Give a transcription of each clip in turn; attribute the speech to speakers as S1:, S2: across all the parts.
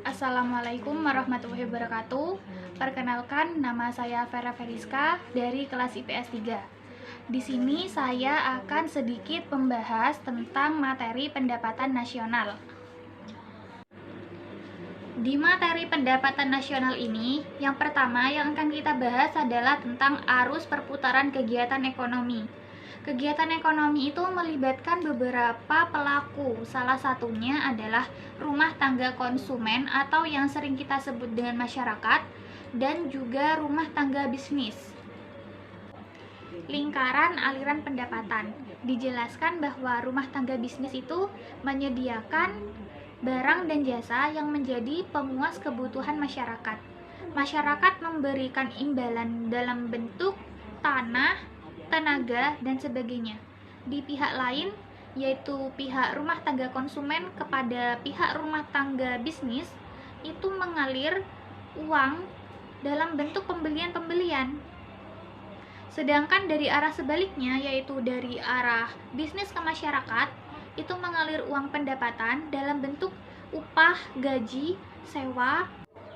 S1: Assalamualaikum warahmatullahi wabarakatuh. Perkenalkan, nama saya Vera Veriska dari kelas IPS 3. Di sini saya akan sedikit membahas tentang materi pendapatan nasional. Di materi pendapatan nasional ini, yang pertama yang akan kita bahas adalah tentang arus perputaran kegiatan ekonomi. Kegiatan ekonomi itu melibatkan beberapa pelaku, salah satunya adalah rumah tangga konsumen atau yang sering kita sebut dengan masyarakat, dan juga rumah tangga bisnis. Lingkaran aliran pendapatan. Dijelaskan bahwa rumah tangga bisnis itu menyediakan barang dan jasa yang menjadi pemuas kebutuhan masyarakat. Masyarakat memberikan imbalan dalam bentuk tanah, tenaga, dan sebagainya. Di pihak lain, yaitu pihak rumah tangga konsumen kepada pihak rumah tangga bisnis, itu mengalir uang dalam bentuk pembelian-pembelian. Sedangkan dari arah sebaliknya, yaitu dari arah bisnis ke masyarakat, itu mengalir uang pendapatan dalam bentuk upah, gaji, sewa,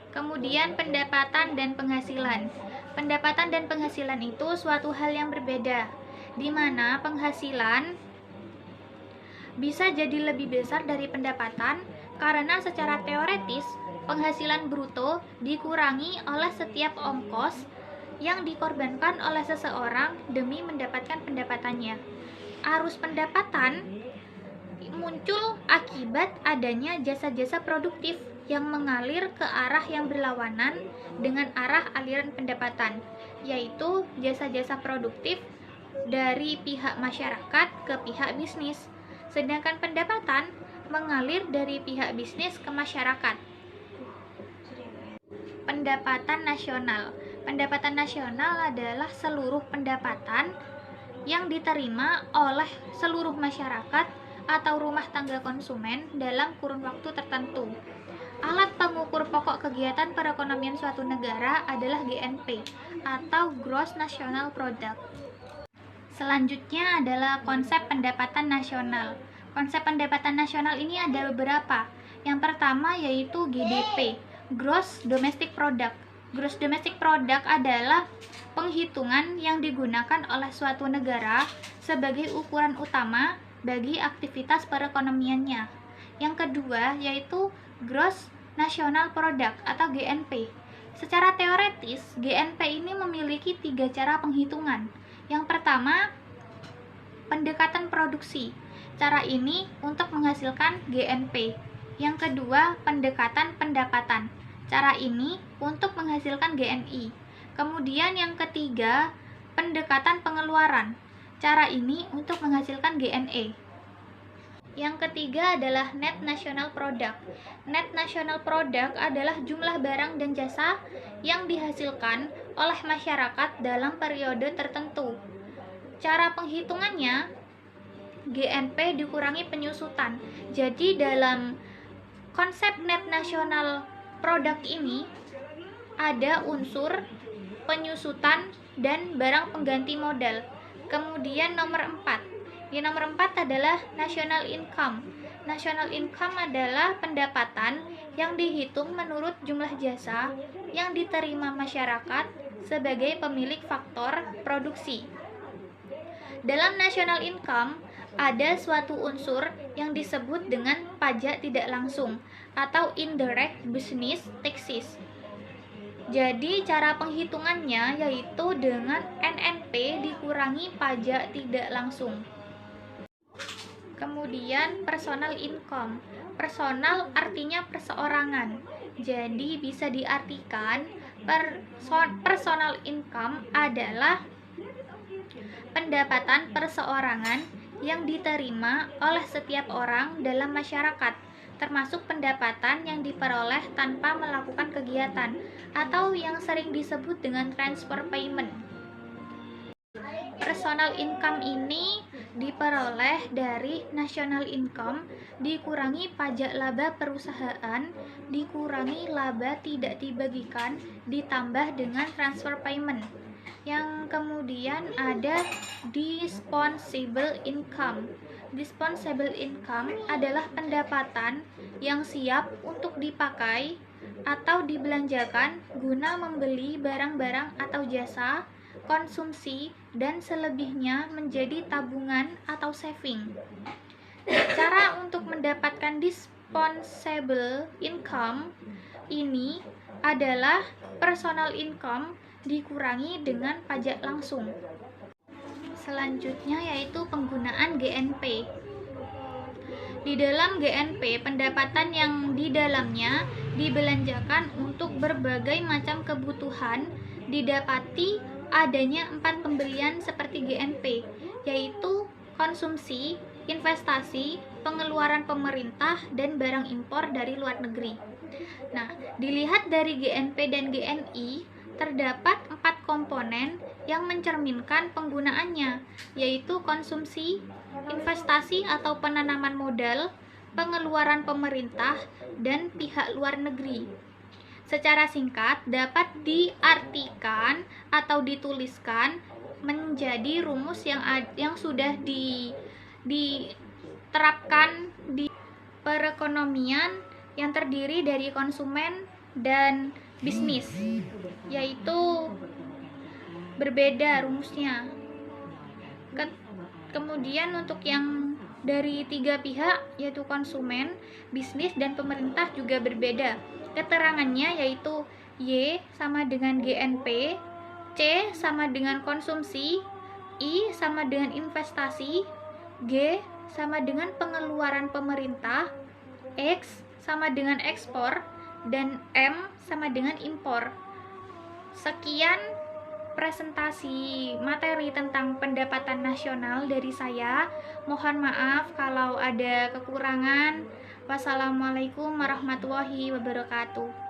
S1: kemudian pendapatan dan penghasilan. Pendapatan dan penghasilan itu suatu hal yang berbeda, di mana penghasilan bisa jadi lebih besar dari pendapatan karena secara teoretis penghasilan bruto dikurangi oleh setiap ongkos yang dikorbankan oleh seseorang demi mendapatkan pendapatannya. Arus pendapatan muncul akibat adanya jasa-jasa produktif yang mengalir ke arah yang berlawanan dengan arah aliran pendapatan, yaitu jasa-jasa produktif dari pihak masyarakat ke pihak bisnis, sedangkan pendapatan mengalir dari pihak bisnis ke masyarakat. Pendapatan nasional. Pendapatan nasional adalah seluruh pendapatan yang diterima oleh seluruh masyarakat atau rumah tangga konsumen dalam kurun waktu tertentu. Alat pengukur pokok kegiatan perekonomian suatu negara adalah GNP atau Gross National Product. Selanjutnya adalah konsep pendapatan nasional. Konsep pendapatan nasional ini ada beberapa. Yang pertama yaitu GDP, Gross Domestic Product. Gross Domestic Product adalah penghitungan yang digunakan oleh suatu negara sebagai ukuran utama bagi aktivitas perekonomiannya. Yang kedua yaitu Gross National Product atau GNP. Secara teoretis, GNP ini memiliki 3 cara penghitungan. Yang pertama, pendekatan produksi. Cara ini untuk menghasilkan GNP. Yang kedua, pendekatan pendapatan. Cara ini untuk menghasilkan GNI. Kemudian yang ketiga, pendekatan pengeluaran. Cara ini untuk menghasilkan GNE. Yang ketiga adalah Net National Product. Net National Product adalah jumlah barang dan jasa yang dihasilkan oleh masyarakat dalam periode tertentu. Cara penghitungannya, GNP dikurangi penyusutan. Jadi dalam konsep Net National Product ini ada unsur penyusutan dan barang pengganti modal. Kemudian nomor 4. Di nomor 4 adalah national income. National income adalah pendapatan yang dihitung menurut jumlah jasa yang diterima masyarakat sebagai pemilik faktor produksi. Dalam national income ada suatu unsur yang disebut dengan pajak tidak langsung atau indirect business taxes. Jadi cara penghitungannya yaitu dengan NNP dikurangi pajak tidak langsung. Kemudian personal income. Personal artinya perseorangan. Jadi bisa diartikan personal income adalah pendapatan perseorangan yang diterima oleh setiap orang dalam masyarakat, termasuk pendapatan yang diperoleh tanpa melakukan kegiatan atau yang sering disebut dengan transfer payment. Personal income ini diperoleh dari national income dikurangi pajak laba perusahaan dikurangi laba tidak dibagikan ditambah dengan transfer payment. Yang kemudian ada disposable income. Disposable income adalah pendapatan yang siap untuk dipakai atau dibelanjakan guna membeli barang-barang atau jasa, konsumsi, dan selebihnya menjadi tabungan atau saving. Cara untuk mendapatkan disposable income ini adalah personal income dikurangi dengan pajak langsung. Selanjutnya yaitu penggunaan GNP. Di dalam GNP, pendapatan yang di dalamnya dibelanjakan untuk berbagai macam kebutuhan didapati adanya 4 pembelian seperti GNP, yaitu konsumsi, investasi, pengeluaran pemerintah, dan barang impor dari luar negeri. Nah, dilihat dari GNP dan GNI, terdapat 4 komponen yang mencerminkan penggunaannya, yaitu konsumsi, investasi atau penanaman modal, pengeluaran pemerintah, dan pihak luar negeri. Secara singkat, dapat diartikan atau dituliskan menjadi rumus yang sudah diterapkan di perekonomian yang terdiri dari konsumen dan bisnis, yaitu berbeda rumusnya. Kemudian untuk yang dari 3 pihak, yaitu konsumen, bisnis, dan pemerintah juga berbeda. Keterangannya yaitu Y sama dengan GNP, C sama dengan konsumsi, I sama dengan investasi, G sama dengan pengeluaran pemerintah, X sama dengan ekspor, dan M sama dengan impor. Sekian presentasi materi tentang pendapatan nasional dari saya. Mohon maaf kalau ada kekurangan. Wassalamualaikum warahmatullahi wabarakatuh.